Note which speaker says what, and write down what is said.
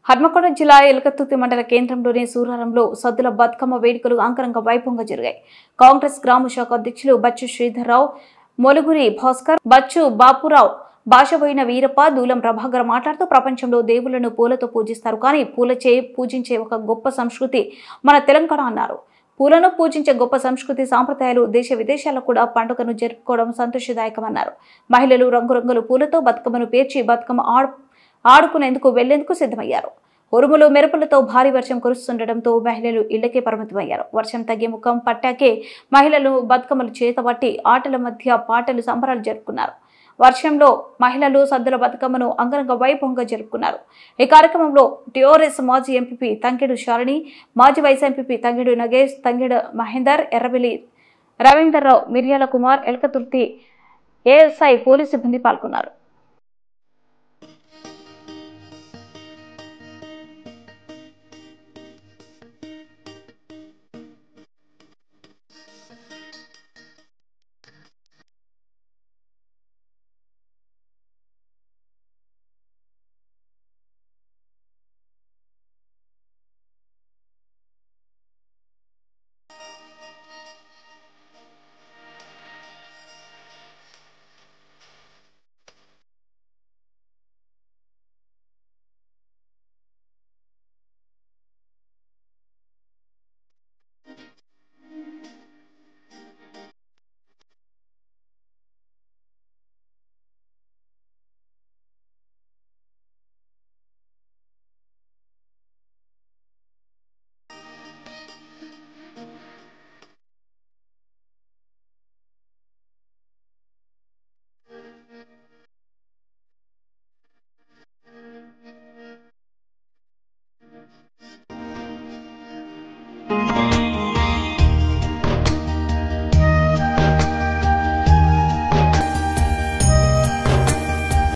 Speaker 1: హన్మకొండ జిల్లా ఎలకతుర్తి మండల కేంద్రంలోని సూరారంలో సద్దుల బతుకమ్మ వేడుకలు అంగరంగ వైభవంగా జరిగాయి. కాంగ్రెస్ గ్రామ శాఖ అధ్యక్షులు బచ్చు శ్రీధర్రావు, మొలుగురి భాస్కర్, బచ్చు బాపురావు, భాషబోయిన వీరప్ప, దూలం ప్రభాకర్ మాట్లాడుతూ ప్రపంచంలో దేవుళ్లను పూలతో పూజిస్తారు, కానీ పూలచే పూజించే ఒక గొప్ప సంస్కృతి మన తెలంగాణ అన్నారు. పూలను పూజించే గొప్ప సంస్కృతి సాంప్రదాయాలు దేశ విదేశాల్లో కూడా పండుగను జరుపుకోవడం సంతోషదాయకమన్నారు. మహిళలు రంగురంగుల పూలతో బతుకమ్మను పేర్చి బతుకమ్మ ఆడుకునేందుకు వెళ్లేందుకు సిద్ధమయ్యారు. ఉరుములు మెరుపులతో భారీ వర్షం కురుస్తుండటంతో మహిళలు ఇళ్లకే పరిమితమయ్యారు. వర్షం తగ్గే ముఖం పట్టాకే మహిళలు బతుకమ్మలు చేతబట్టి ఆటల మధ్య పాటలు సంబరాలు జరుపుకున్నారు. వర్షంలో మహిళలు సద్దుల బతుకమ్మను అంగరంగ వైభవంగా జరుపుకున్నారు. ఈ కార్యక్రమంలో టిఆర్ఎస్ మాజీ ఎంపీ తంగెడు శాలిని, మాజీ వైస్ ఎంపీ తంగెడు నగేష్, తంగెడు మహేందర్, ఎర్రబెల్లి రవీందర్రావు, మిర్యాల కుమార్, ఎలకతుర్తి ఏఎస్ఐ పోలీసు సిబ్బంది పాల్గొన్నారు.